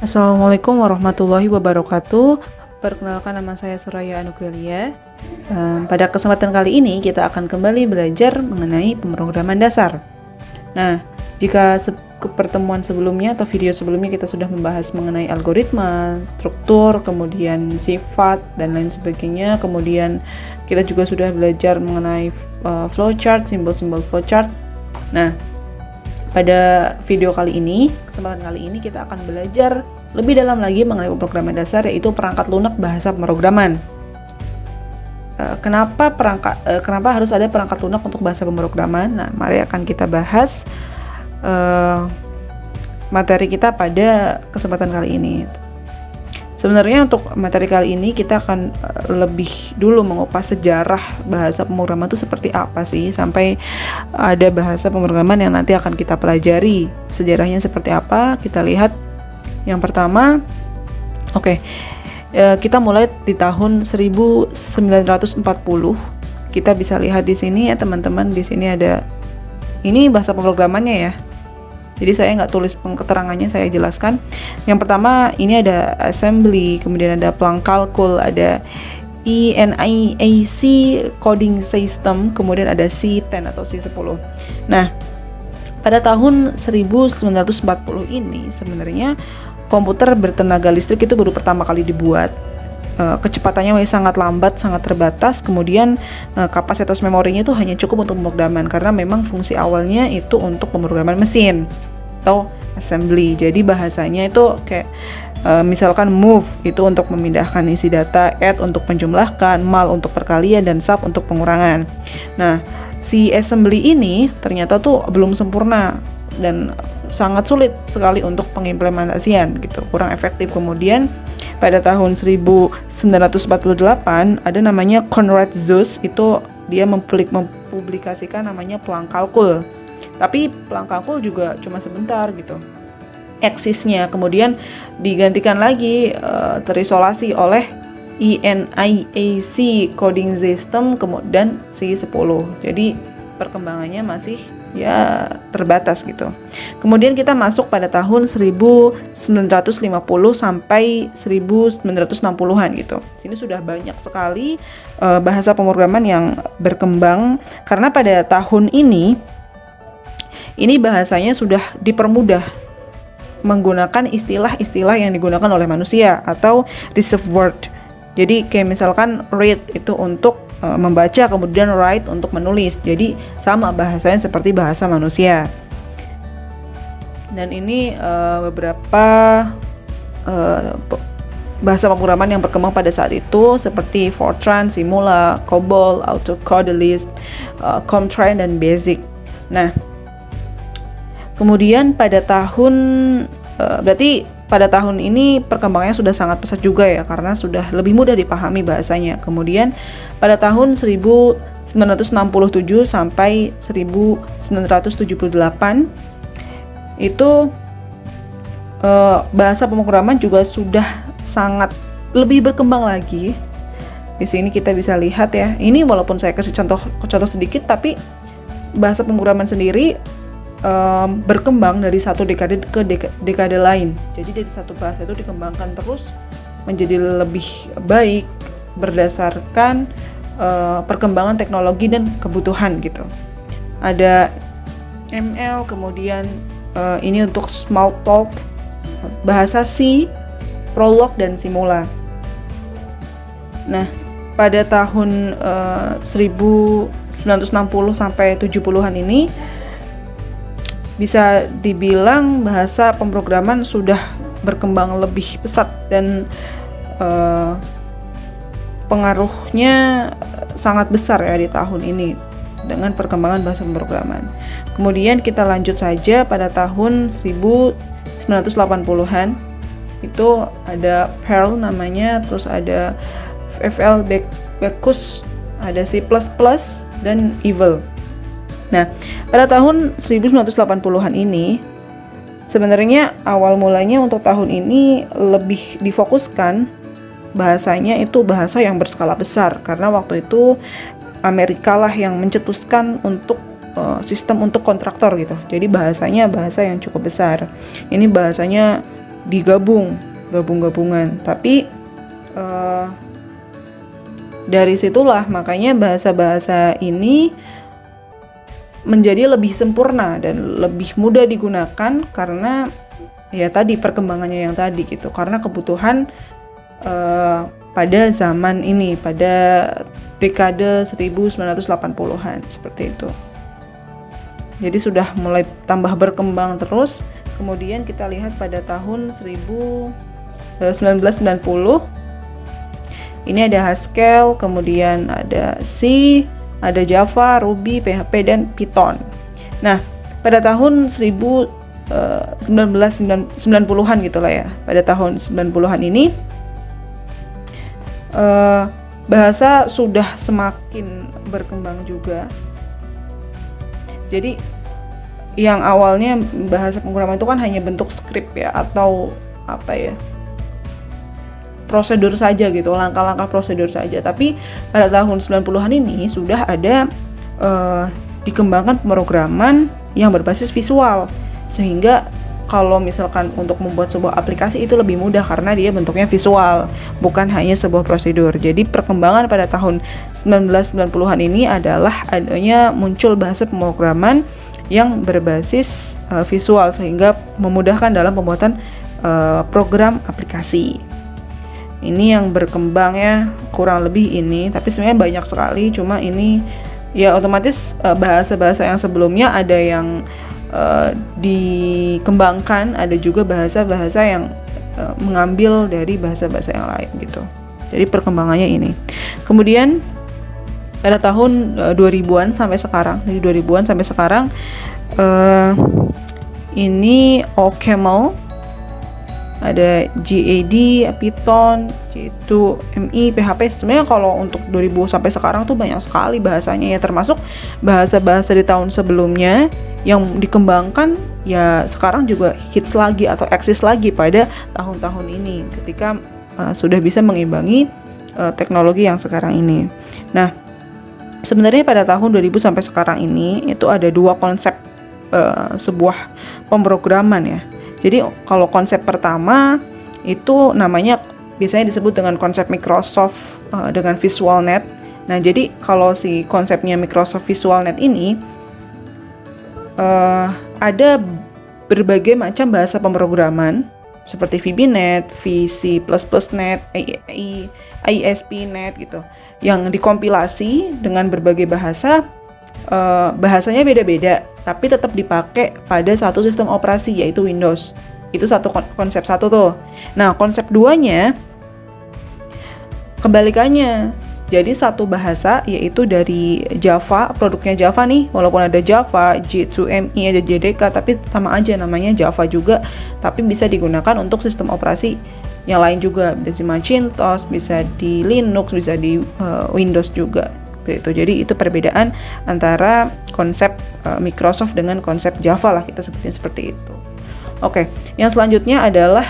Assalamualaikum warahmatullahi wabarakatuh. Perkenalkan, nama saya Suraya Anugelia. Pada kesempatan kali ini kita akan kembali belajar mengenai pemrograman dasar. Nah, jika pertemuan sebelumnya atau video sebelumnya kita sudah membahas mengenai algoritma, struktur, kemudian sifat, dan lain sebagainya. Kemudian kita juga sudah belajar mengenai flowchart, simbol-simbol flowchart. Nah, pada video kali ini, kesempatan kali ini kita akan belajar lebih dalam lagi mengenai pemrograman dasar, yaitu perangkat lunak bahasa pemrograman. Kenapa harus ada perangkat lunak untuk bahasa pemrograman? Nah, mari akan kita bahas materi kita pada kesempatan kali ini. Sebenarnya untuk materi kali ini kita akan lebih dulu mengupas sejarah bahasa pemrograman itu seperti apa sih, sampai ada bahasa pemrograman yang nanti akan kita pelajari. Sejarahnya seperti apa? Kita lihat yang pertama. Kita mulai di tahun 1940. Kita bisa lihat di sini ya teman-teman, di sini ada ini bahasa pemrogramannya ya. Jadi saya nggak tulis keterangannya, saya jelaskan. Yang pertama ini ada assembly, kemudian ada pelangkalkul, ada ENIAC coding system, kemudian ada C10 atau C10. Nah, pada tahun 1940 ini sebenarnya komputer bertenaga listrik itu baru pertama kali dibuat. Kecepatannya masih sangat lambat, sangat terbatas. Kemudian kapasitas memorinya itu hanya cukup untuk pemrograman, karena memang fungsi awalnya itu untuk pemrograman mesin atau assembly. Jadi bahasanya itu kayak misalkan move itu untuk memindahkan isi data, add untuk menjumlahkan, mul untuk perkalian, dan sub untuk pengurangan. Nah, si assembly ini ternyata tuh belum sempurna dan sangat sulit sekali untuk pengimplementasian gitu, kurang efektif. Kemudian pada tahun 1948 ada namanya Konrad Zuse, itu dia mempublikasikan namanya pelangkalkul. Tapi pelangkalkul juga cuma sebentar gitu eksisnya, kemudian digantikan lagi terisolasi oleh ENIAC coding system kemudian C10. Jadi perkembangannya masih ya terbatas gitu. Kemudian kita masuk pada tahun 1950 sampai 1960-an gitu. Sini sudah banyak sekali bahasa pemrograman yang berkembang, karena pada tahun ini bahasanya sudah dipermudah menggunakan istilah-istilah yang digunakan oleh manusia atau reserved word. Jadi kayak misalkan read itu untuk membaca, kemudian write untuk menulis. Jadi sama bahasanya seperti bahasa manusia. Dan ini beberapa bahasa pemrograman yang berkembang pada saat itu seperti Fortran, Simula, COBOL, AutoCAD, Lisp, COMTRAN, dan BASIC. Nah, kemudian pada tahun pada tahun ini perkembangannya sudah sangat pesat juga ya, karena sudah lebih mudah dipahami bahasanya. Kemudian pada tahun 1967 sampai 1978 itu bahasa pemrograman juga sudah sangat lebih berkembang lagi. Di sini kita bisa lihat ya. Ini walaupun saya kasih contoh sedikit, tapi bahasa pemrograman sendiri berkembang dari satu dekade ke dekade lain. Jadi dari satu bahasa itu dikembangkan terus menjadi lebih baik berdasarkan perkembangan teknologi dan kebutuhan gitu. Ada ML, kemudian ini untuk Smalltalk, bahasa C, Prolog, dan Simula. Nah, pada tahun 1960 sampai 70-an ini bisa dibilang bahasa pemrograman sudah berkembang lebih pesat dan pengaruhnya sangat besar ya di tahun ini dengan perkembangan bahasa pemrograman. Kemudian kita lanjut saja pada tahun 1980-an. Itu ada Perl namanya, terus ada FL Bacchus, ada C++, dan Evil. Nah, pada tahun 1980-an ini sebenarnya awal mulanya untuk tahun ini lebih difokuskan bahasanya itu bahasa yang berskala besar, karena waktu itu Amerika lah yang mencetuskan untuk sistem untuk kontraktor gitu. Jadi bahasanya bahasa yang cukup besar. Ini bahasanya gabungan. Tapi dari situlah makanya bahasa-bahasa ini menjadi lebih sempurna dan lebih mudah digunakan karena ya tadi perkembangannya yang tadi gitu, karena kebutuhan pada zaman ini, pada dekade 1980-an seperti itu. Jadi sudah mulai tambah berkembang terus. Kemudian kita lihat pada tahun 1990 ini ada Haskell, kemudian ada C, ada Java, Ruby, PHP, dan Python. Nah, pada tahun 1990-an gitulah ya, pada tahun 90-an ini bahasa sudah semakin berkembang juga. Jadi yang awalnya bahasa pemrograman itu kan hanya bentuk skrip ya, atau apa ya, prosedur saja gitu, langkah-langkah prosedur saja. Tapi pada tahun 90-an ini sudah ada dikembangkan pemrograman yang berbasis visual, sehingga kalau misalkan untuk membuat sebuah aplikasi itu lebih mudah karena dia bentuknya visual, bukan hanya sebuah prosedur. Jadi perkembangan pada tahun 1990-an ini adalah adanya muncul bahasa pemrograman yang berbasis visual, sehingga memudahkan dalam pembuatan program aplikasi. Ini yang berkembangnya kurang lebih ini, tapi sebenarnya banyak sekali, cuma ini ya otomatis bahasa-bahasa yang sebelumnya ada yang dikembangkan, ada juga bahasa-bahasa yang mengambil dari bahasa-bahasa yang lain gitu. Jadi perkembangannya ini. Kemudian pada tahun 2000-an sampai sekarang, dari 2000-an sampai sekarang ini OCaml, ada GAD, Python, J2ME, PHP. Sebenarnya kalau untuk 2000 sampai sekarang tuh banyak sekali bahasanya ya, termasuk bahasa-bahasa di tahun sebelumnya yang dikembangkan ya sekarang juga hits lagi atau eksis lagi pada tahun-tahun ini ketika sudah bisa mengimbangi teknologi yang sekarang ini. Nah, sebenarnya pada tahun 2000 sampai sekarang ini itu ada dua konsep sebuah pemrograman ya. Jadi kalau konsep pertama itu namanya biasanya disebut dengan konsep Microsoft dengan VisualNet. Nah, jadi kalau si konsepnya Microsoft VisualNet ini ada berbagai macam bahasa pemrograman seperti VBNet, VC++net, ASP.NET gitu, yang dikompilasi dengan berbagai bahasa. Bahasanya beda-beda, tapi tetap dipakai pada satu sistem operasi yaitu Windows. Itu satu konsep satu tuh. Nah, konsep duanya kebalikannya. Jadi satu bahasa yaitu dari Java, produknya Java nih, walaupun ada Java, J2ME, ada JDK, tapi sama aja namanya Java juga, tapi bisa digunakan untuk sistem operasi yang lain juga, bisa di Macintosh, bisa di Linux, bisa di Windows juga. Jadi itu perbedaan antara konsep Microsoft dengan konsep Java lah, kita sebutnya seperti itu. Oke, yang selanjutnya adalah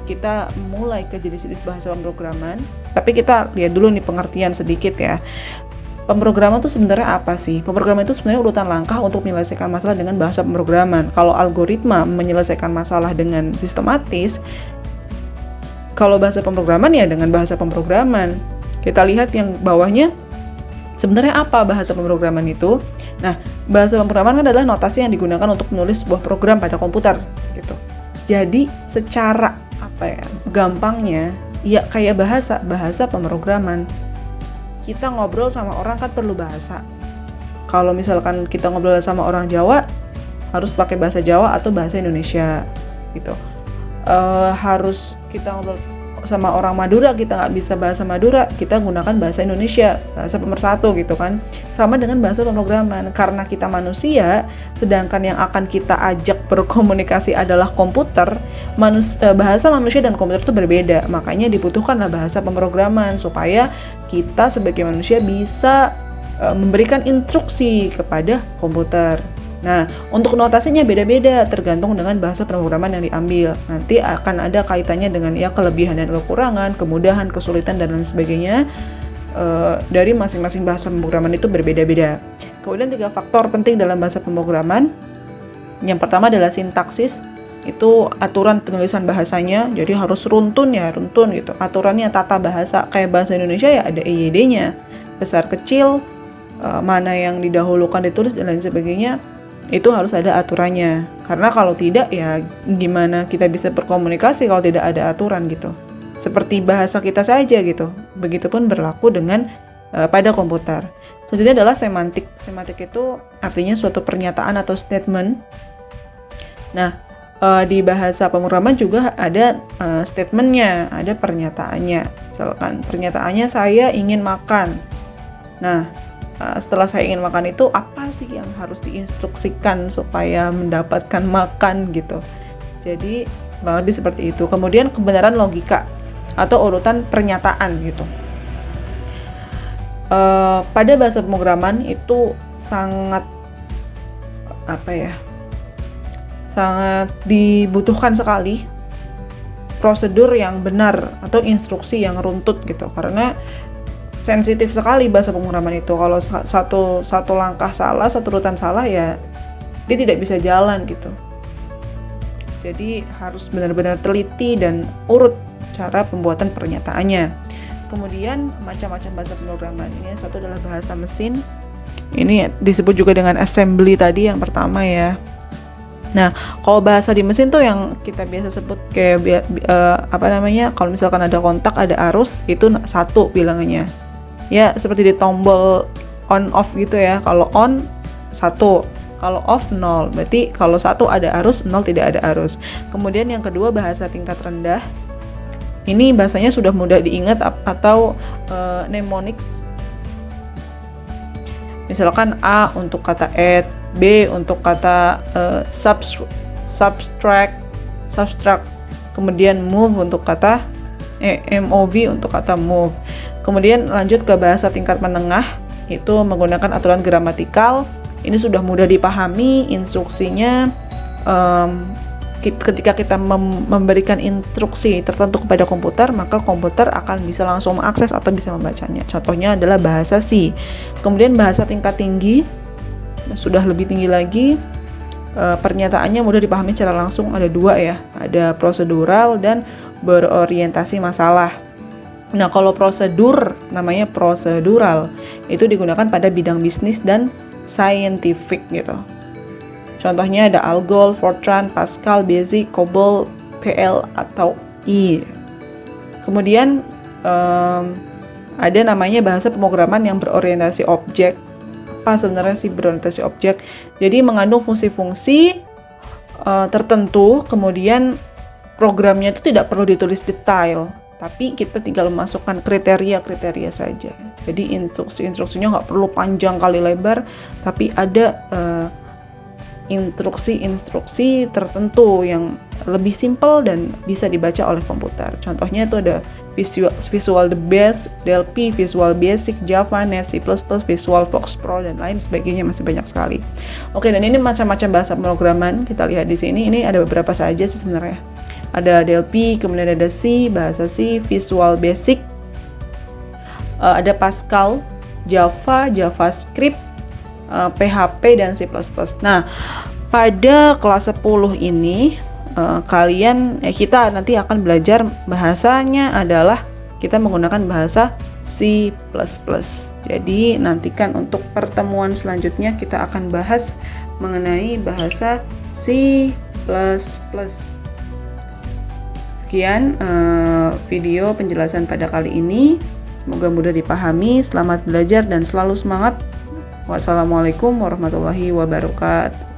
kita mulai ke jenis-jenis bahasa pemrograman. Tapi kita lihat dulu nih pengertian sedikit ya. Pemrograman itu sebenarnya apa sih? Pemrograman itu sebenarnya urutan langkah untuk menyelesaikan masalah dengan bahasa pemrograman. Kalau algoritma menyelesaikan masalah dengan sistematis, kalau bahasa pemrograman ya dengan bahasa pemrograman. Kita lihat yang bawahnya. Sebenarnya apa bahasa pemrograman itu? Nah, bahasa pemrograman kan adalah notasi yang digunakan untuk menulis sebuah program pada komputer gitu. Jadi secara apa ya? Gampangnya ya kayak bahasa pemrograman. Kita ngobrol sama orang kan perlu bahasa. Kalau misalkan kita ngobrol sama orang Jawa harus pakai bahasa Jawa atau bahasa Indonesia gitu. Harus kita ngobrol sama orang Madura, kita nggak bisa bahasa Madura, kita gunakan bahasa Indonesia, bahasa pemersatu gitu kan. Sama dengan bahasa pemrograman, karena kita manusia, sedangkan yang akan kita ajak berkomunikasi adalah komputer, bahasa manusia dan komputer itu berbeda. Makanya dibutuhkanlah bahasa pemrograman supaya kita sebagai manusia bisa memberikan instruksi kepada komputer. Nah, untuk notasinya beda-beda tergantung dengan bahasa pemrograman yang diambil. Nanti akan ada kaitannya dengan ya kelebihan dan kekurangan, kemudahan, kesulitan, dan lain sebagainya. Dari masing-masing bahasa pemrograman itu berbeda-beda. Kemudian 3 faktor penting dalam bahasa pemrograman. Yang pertama adalah sintaksis. itu aturan penulisan bahasanya, jadi harus runtun gitu. Aturannya tata bahasa, kayak bahasa Indonesia ya ada EYD-nya, besar kecil, mana yang didahulukan ditulis dan lain sebagainya, itu harus ada aturannya. Karena kalau tidak ya gimana kita bisa berkomunikasi kalau tidak ada aturan gitu. Seperti bahasa kita saja gitu. Begitupun berlaku dengan pada komputer. Selanjutnya adalah semantik. Semantik itu artinya suatu pernyataan atau statement. Nah, di bahasa pemrograman juga ada statementnya, ada pernyataannya. Misalkan pernyataannya saya ingin makan. Nah, setelah saya ingin makan itu apa sih yang harus diinstruksikan supaya mendapatkan makan gitu. Jadi kurang lebih seperti itu. Kemudian kebenaran logika atau urutan pernyataan gitu. Pada bahasa pemrograman itu sangat sangat dibutuhkan sekali prosedur yang benar atau instruksi yang runtut gitu, karena sensitif sekali bahasa pemrograman itu. Kalau satu langkah salah, satu urutan salah ya dia tidak bisa jalan gitu. Jadi harus benar-benar teliti dan urut cara pembuatan pernyataannya. Kemudian macam-macam bahasa pemrograman ini, satu adalah bahasa mesin. Ini disebut juga dengan assembly tadi yang pertama ya. Nah, kalau bahasa di mesin tuh yang kita biasa sebut kayak kalau misalkan ada kontak, ada arus, itu satu bilangannya. Ya, seperti di tombol on off gitu ya. Kalau on 1, kalau off 0. Berarti kalau 1 ada arus, 0 tidak ada arus. Kemudian yang kedua bahasa tingkat rendah. Ini bahasanya sudah mudah diingat atau mnemonics. Misalkan A untuk kata add, B untuk kata subtract, kemudian move untuk kata MOV untuk kata move. Kemudian lanjut ke bahasa tingkat menengah, itu menggunakan aturan gramatikal. Ini sudah mudah dipahami instruksinya. Ketika kita memberikan instruksi tertentu kepada komputer, maka komputer akan bisa langsung mengakses atau bisa membacanya. Contohnya adalah bahasa C. Kemudian bahasa tingkat tinggi, sudah lebih tinggi lagi, pernyataannya mudah dipahami secara langsung, ada 2 ya, ada prosedural dan berorientasi masalah. Nah, kalau prosedur, namanya prosedural, itu digunakan pada bidang bisnis dan scientific gitu. Contohnya ada Algol, Fortran, Pascal, Basic, COBOL, PL, atau I. Kemudian ada namanya bahasa pemrograman yang berorientasi objek. Apa sebenarnya sih berorientasi objek? Jadi mengandung fungsi-fungsi tertentu, kemudian programnya itu tidak perlu ditulis detail, tapi kita tinggal memasukkan kriteria-kriteria saja. Jadi instruksinya nggak perlu panjang kali lebar, tapi ada instruksi tertentu yang lebih simpel dan bisa dibaca oleh komputer. Contohnya itu ada Visual the Basic, DLP, Visual Basic, Java, Net, C++, Visual Fox Pro, dan lain sebagainya, masih banyak sekali. Oke, dan ini macam-macam bahasa pemrograman. Kita lihat di sini, ini ada beberapa saja sih sebenarnya. Ada DLP, kemudian ada C, bahasa C, Visual Basic, ada Pascal, Java, JavaScript, PHP, dan C++. Nah, pada kelas 10 ini kita nanti akan belajar bahasanya adalah kita menggunakan bahasa C++. Jadi nantikan untuk pertemuan selanjutnya kita akan bahas mengenai bahasa C++. Sekian video penjelasan pada kali ini. Semoga mudah dipahami. Selamat belajar dan selalu semangat. Wassalamualaikum warahmatullahi wabarakatuh.